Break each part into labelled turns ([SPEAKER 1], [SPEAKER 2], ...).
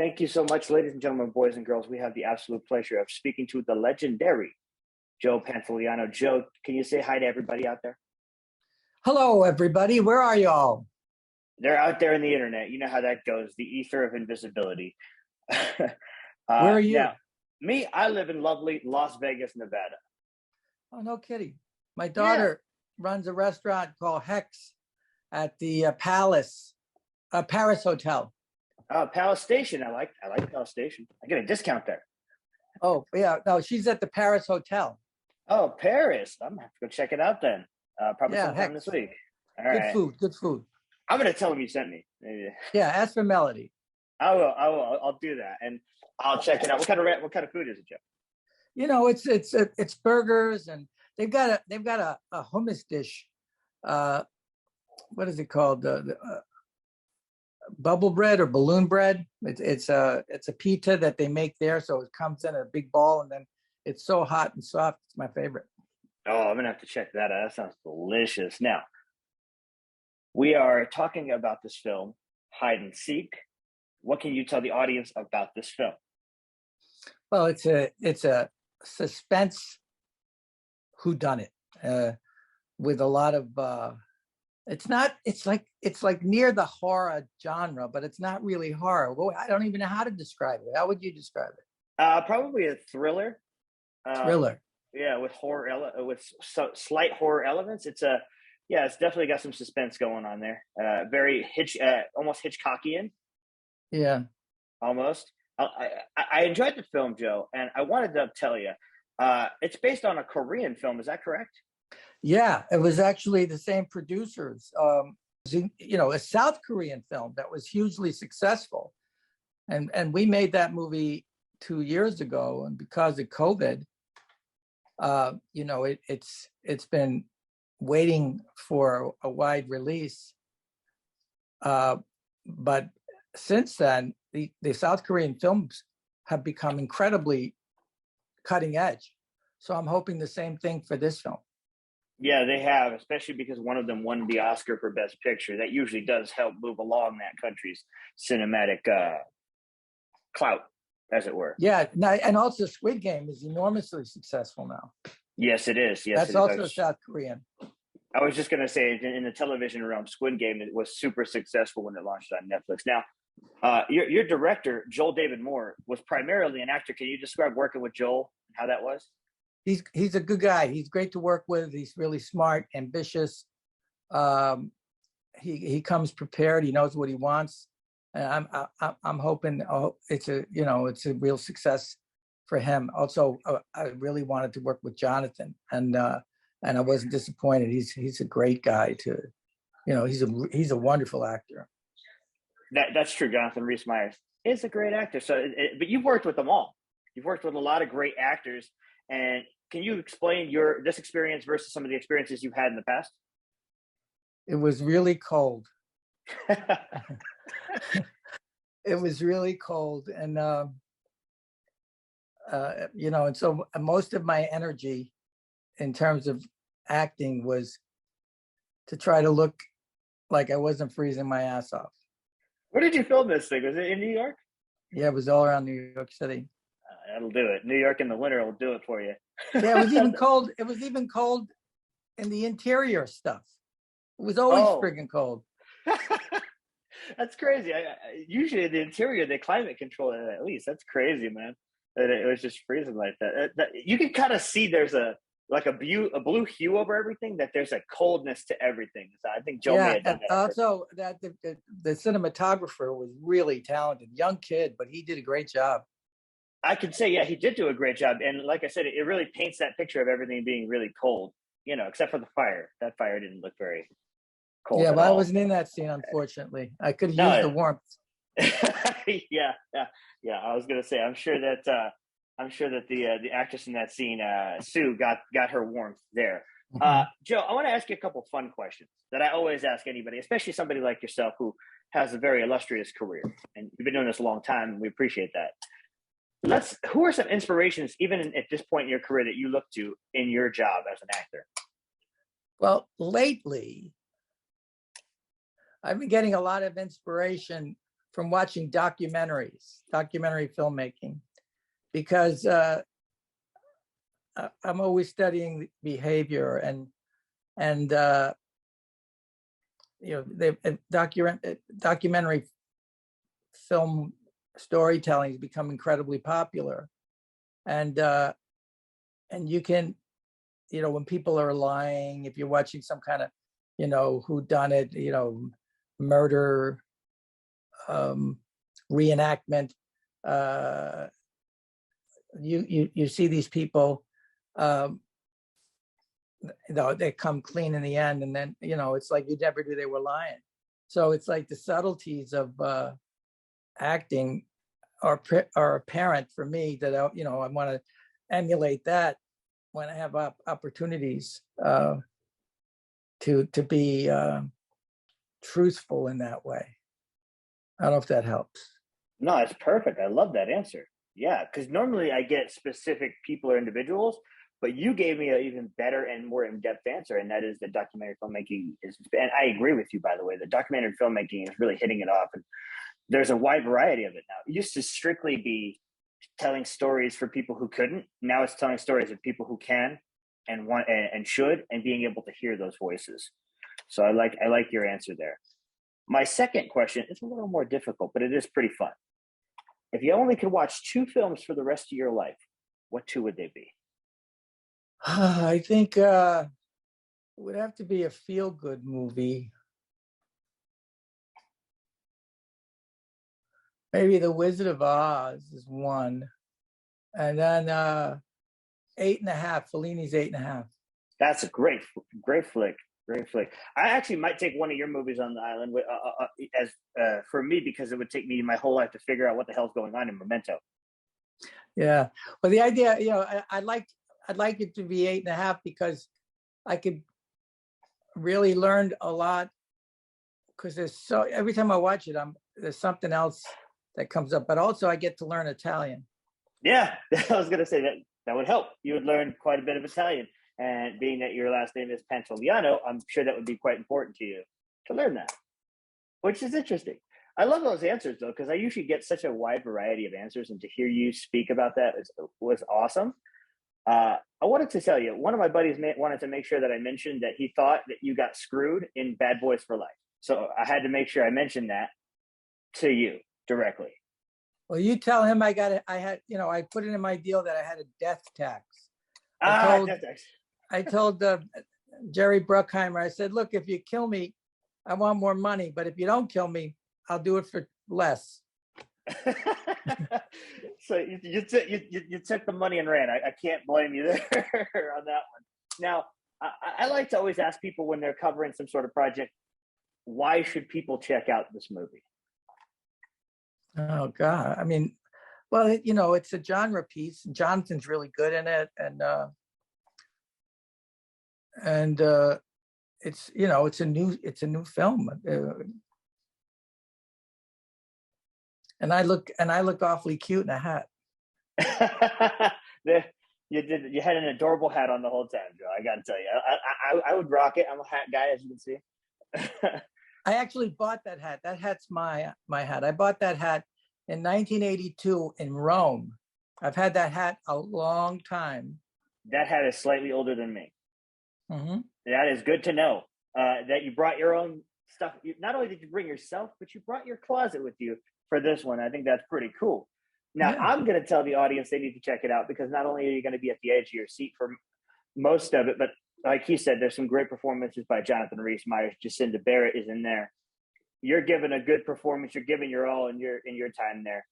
[SPEAKER 1] Thank you so much, ladies and gentlemen, boys and girls. We have the absolute pleasure of speaking to the legendary Joe Pantoliano. Joe, can you say hi to everybody out there?
[SPEAKER 2] Hello, everybody. Where are y'all?
[SPEAKER 1] They're out there in the internet. You know how that goes, the ether of invisibility.
[SPEAKER 2] Where are you?
[SPEAKER 1] Now, me, I live in lovely Las Vegas, Nevada.
[SPEAKER 2] Oh, no kidding. My daughter runs a restaurant called Hex at the Paris Hotel.
[SPEAKER 1] Palace Station. I like Palace Station. I get a discount there.
[SPEAKER 2] Oh, yeah. No, she's at the Paris Hotel.
[SPEAKER 1] Oh, Paris. I'm gonna have to go check it out then. Probably sometime this week. All right.
[SPEAKER 2] Good food.
[SPEAKER 1] I'm gonna tell him you sent me.
[SPEAKER 2] Yeah, ask for Melody.
[SPEAKER 1] I will. I'll do that, and I'll check it out. What kind of food is it, Joe?
[SPEAKER 2] You know, it's burgers, and they've got a hummus dish. What is it called? Bubble bread or balloon bread. It's a pita that they make there, so it comes in a big ball, and then it's so hot and soft. It's my favorite.
[SPEAKER 1] Oh, I'm gonna have to check that out. That sounds delicious. Now, we are talking about this film, Hide and Seek. What can you tell the audience about this film?
[SPEAKER 2] Well, it's a suspense whodunit with a lot of. It's like near the horror genre, but it's not really horror. Well, I don't even know how to describe it. How would you describe it?
[SPEAKER 1] Probably a thriller.
[SPEAKER 2] Thriller.
[SPEAKER 1] Yeah, with slight horror elements. It's definitely got some suspense going on there. Very almost Hitchcockian.
[SPEAKER 2] Yeah,
[SPEAKER 1] almost. I enjoyed the film, Joe, and I wanted to tell you, it's based on a Korean film. Is that correct?
[SPEAKER 2] Yeah, it was actually the same producers. A South Korean film that was hugely successful, and we made that movie 2 years ago, and because of COVID, it's been waiting for a wide release. But since then, the South Korean films have become incredibly cutting edge. So I'm hoping the same thing for this film.
[SPEAKER 1] Yeah, they have, especially because one of them won the Oscar for Best Picture. That usually does help move along that country's cinematic clout, as it were.
[SPEAKER 2] Yeah, and also Squid Game is enormously successful now.
[SPEAKER 1] Yes, it is. Yes,
[SPEAKER 2] that's also South Korean.
[SPEAKER 1] I was just going to say, in the television realm, Squid Game was super successful when it launched on Netflix. Now, your director, Joel David Moore, was primarily an actor. Can you describe working with Joel and how that was?
[SPEAKER 2] He's a good guy. He's great to work with. He's really smart, ambitious. He comes prepared. He knows what he wants. And I'm hoping it's a real success for him. Also, I really wanted to work with Jonathan, and I wasn't disappointed. He's a great guy too. He's a wonderful actor.
[SPEAKER 1] That's true. Jonathan Rhys-Meyers is a great actor. So, but you've worked with them all. You've worked with a lot of great actors. And can you explain this experience versus some of the experiences you've had in the past?
[SPEAKER 2] It was really cold. It was really cold, and and so most of my energy in terms of acting was to try to look like I wasn't freezing my ass off.
[SPEAKER 1] Where did you film this thing? Was it in New York?
[SPEAKER 2] Yeah, it was all around New York City.
[SPEAKER 1] That'll do it. New York in the winter will do it for you.
[SPEAKER 2] Yeah, it was even cold. It was even cold in the interior stuff. It was always friggin' cold.
[SPEAKER 1] That's crazy. Usually the interior, they climate control it at least. That's crazy, man. That it was just freezing like that. You can kind of see there's a blue hue over everything, that there's a coldness to everything. So I think Joe may have done that.
[SPEAKER 2] Also, that the cinematographer was really talented. Young kid, but he did a great job.
[SPEAKER 1] I can say, yeah, he did do a great job. And like I said, it really paints that picture of everything being really cold, except for the fire. That fire didn't look very cold.
[SPEAKER 2] Yeah, well, I wasn't in that scene, unfortunately. I could have used the warmth.
[SPEAKER 1] Yeah. I was gonna say, I'm sure that the actress in that scene, Sue, got her warmth there. Mm-hmm. Joe, I want to ask you a couple fun questions that I always ask anybody, especially somebody like yourself who has a very illustrious career, and you've been doing this a long time, and we appreciate that. Who are some inspirations, even at this point in your career, that you look to in your job as an actor?
[SPEAKER 2] Well, lately, I've been getting a lot of inspiration from watching documentary filmmaking, because I'm always studying behavior and documentary film storytelling has become incredibly popular, and you can, when people are lying, if you're watching some kind of, who done it, murder reenactment, you see these people, they come clean in the end, and then it's like you never knew they were lying. So it's like the subtleties of acting are apparent for me, that I want to emulate that when I have opportunities to be truthful in that way. I don't know if that helps.
[SPEAKER 1] No, it's perfect. I love that answer. Yeah, because normally I get specific people or individuals, but you gave me an even better and more in-depth answer, and that is that documentary filmmaking is, and I agree with you, by the way, that documentary filmmaking is really hitting it off, and there's a wide variety of it now. It used to strictly be telling stories for people who couldn't. Now it's telling stories of people who can and want and should, and being able to hear those voices. So I like your answer there. My second question is a little more difficult, but it is pretty fun. If you only could watch 2 films for the rest of your life, what 2 would they be?
[SPEAKER 2] I think it would have to be a feel-good movie. Maybe The Wizard of Oz is one. And then 8.5, Fellini's 8.5.
[SPEAKER 1] That's a great flick. Great flick. I actually might take one of your movies on the island as for me, because it would take me my whole life to figure out what the hell's going on in Memento.
[SPEAKER 2] Yeah. Well, the idea, I'd like it to be 8.5, because I could really learn a lot, because every time I watch it, there's something else that comes up, but also I get to learn Italian.
[SPEAKER 1] Yeah, I was going to say that would help. You would learn quite a bit of Italian. And being that your last name is Pantoliano, I'm sure that would be quite important to you to learn that, which is interesting. I love those answers, though, because I usually get such a wide variety of answers, and to hear you speak about that was awesome. I wanted to tell you, one of my buddies wanted to make sure that I mentioned that he thought that you got screwed in Bad Boys for Life. So I had to make sure I mentioned that to you directly.
[SPEAKER 2] Well, you tell him I put it in my deal that I had a death tax. I told Jerry Bruckheimer, I said, look, if you kill me, I want more money. But if you don't kill me, I'll do it for less.
[SPEAKER 1] So you took the money and ran. I can't blame you there on that one. Now, I like to always ask people when they're covering some sort of project, why should people check out this movie?
[SPEAKER 2] Oh, God. I mean, well, it's a genre piece. Jonathan's really good in it. And it's it's a new film, and I look awfully cute in a hat.
[SPEAKER 1] You had an adorable hat on the whole time, Joe. I got to tell you, I would rock it. I'm a hat guy, as you can see.
[SPEAKER 2] I actually bought that hat. That hat's my hat. I bought that hat in 1982 in Rome. I've had that hat a long time.
[SPEAKER 1] That hat is slightly older than me.
[SPEAKER 2] Mm-hmm.
[SPEAKER 1] That is good to know, that you brought your own stuff. Not only did you bring yourself, but you brought your closet with you for this one. I think that's pretty cool. Now, yeah. I'm going to tell the audience they need to check it out, because not only are you going to be at the edge of your seat for most of it, but like he said, there's some great performances by Jonathan Rhys-Meyers. Jacinda Barrett is in there. You're giving a good performance. You're giving your all in your time there.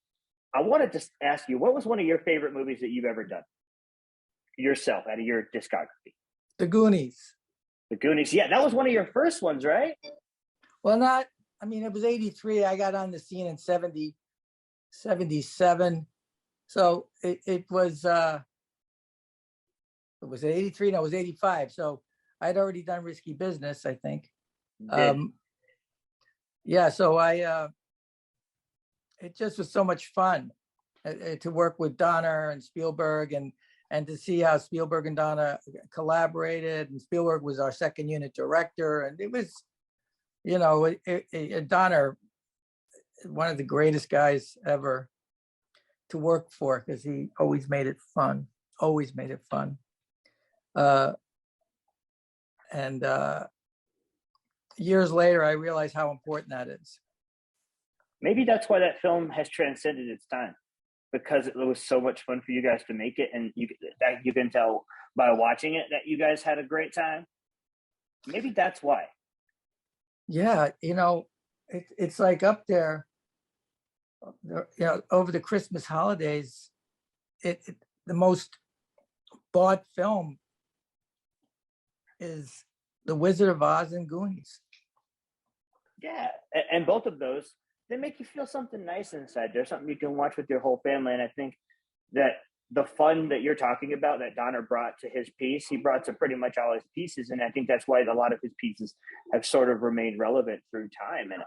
[SPEAKER 1] I wanted to ask you, what was one of your favorite movies that you've ever done yourself out of your discography?
[SPEAKER 2] The Goonies.
[SPEAKER 1] The Goonies. Yeah, that was one of your first ones, right?
[SPEAKER 2] Well, it was 83. I got on the scene in 77. So it was 83? No, it was 85. So I'd already done Risky Business, I think. Yeah, so it just was so much fun to work with Donner and Spielberg, and to see how Spielberg and Donner collaborated. And Spielberg was our second unit director, and it was, Donner one of the greatest guys ever to work for, because he always made it fun. Always made it fun. And years later, I realized how important that is.
[SPEAKER 1] Maybe that's why that film has transcended its time, because it was so much fun for you guys to make it, and you can tell by watching it that you guys had a great time. Maybe that's why.
[SPEAKER 2] Yeah, it's like up there. Over the Christmas holidays, the most bought film is The Wizard of Oz and Goonies.
[SPEAKER 1] Yeah, and both of those, they make you feel something nice inside. There's something you can watch with your whole family, and I think that the fun that you're talking about that Donner brought to his piece, he brought to pretty much all his pieces, and I think that's why a lot of his pieces have sort of remained relevant through time. And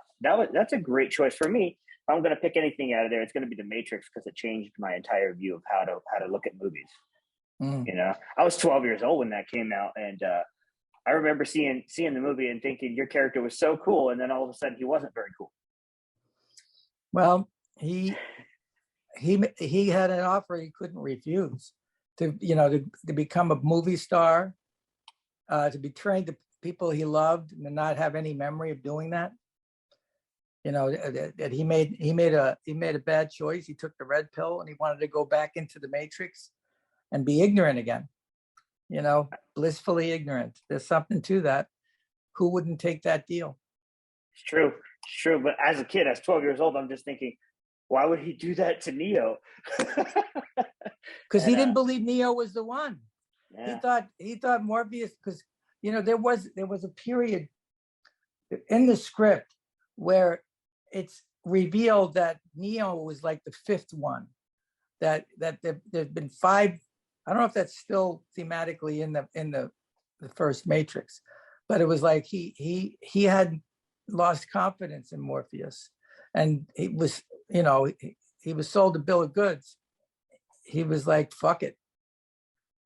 [SPEAKER 1] that's a great choice for me. If I'm going to pick anything out of there, it's going to be The Matrix, because it changed my entire view of how to look at movies. I was 12 years old when that came out, and I remember seeing the movie and thinking your character was so cool, and then all of a sudden he wasn't very cool.
[SPEAKER 2] Well, he had an offer he couldn't refuse to become a movie star, to betray the people he loved and not have any memory of doing that. That he made a bad choice. He took the red pill and he wanted to go back into the Matrix and be ignorant again. Blissfully ignorant. There's something to that. Who wouldn't take that deal?
[SPEAKER 1] It's true. But as a kid, as 12 years old, I'm just thinking, why would he do that to Neo?
[SPEAKER 2] Because he didn't believe Neo was the one.
[SPEAKER 1] Yeah.
[SPEAKER 2] He thought Morpheus, because there was a period in the script where it's revealed that Neo was like the fifth one. That there's been five. I don't know if that's still thematically in the first Matrix, but it was like he had lost confidence in Morpheus, and he was he was sold a bill of goods. He was like, fuck it.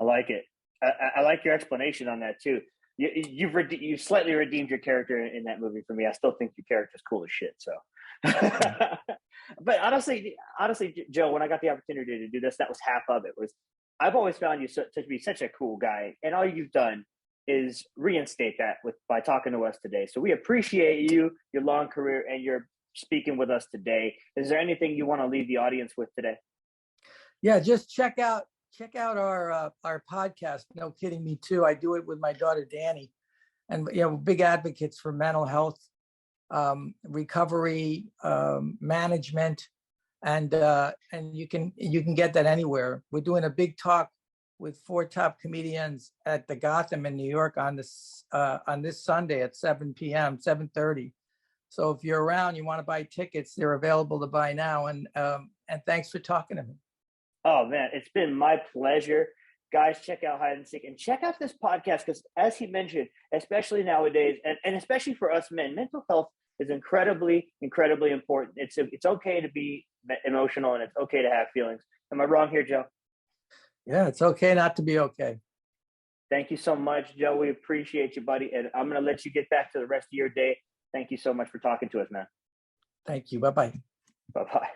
[SPEAKER 1] I like it. I like your explanation on that too. You've slightly redeemed your character in that movie for me. I still think your character's cool as shit. So, but honestly, Joe, when I got the opportunity to do this, that was half of it. I've always found you to be such a cool guy, and all you've done is reinstate that by talking to us today. So we appreciate you, your long career, and your speaking with us today. Is there anything you want to leave the audience with today?
[SPEAKER 2] Yeah, just check out our podcast. No Kidding Me Too. I do it with my daughter Danny, and big advocates for mental health, recovery, management, and you can get that anywhere. We're doing a big talk with 4 top comedians at the Gotham in New York on this Sunday at 7 p.m., 7:30. So if you're around, you want to buy tickets, they're available to buy now. And thanks for talking to me.
[SPEAKER 1] Oh man, it's been my pleasure. Guys, check out Hide and Seek and check out this podcast, because as he mentioned, especially nowadays, and especially for us men, mental health is incredibly, incredibly important. It's okay to be emotional, and it's okay to have feelings. Am I wrong here, Joe?
[SPEAKER 2] Yeah, it's okay not to be okay.
[SPEAKER 1] Thank you so much, Joe. We appreciate you, buddy. And I'm going to let you get back to the rest of your day. Thank you so much for talking to us, man.
[SPEAKER 2] Thank you. Bye-bye.
[SPEAKER 1] Bye-bye.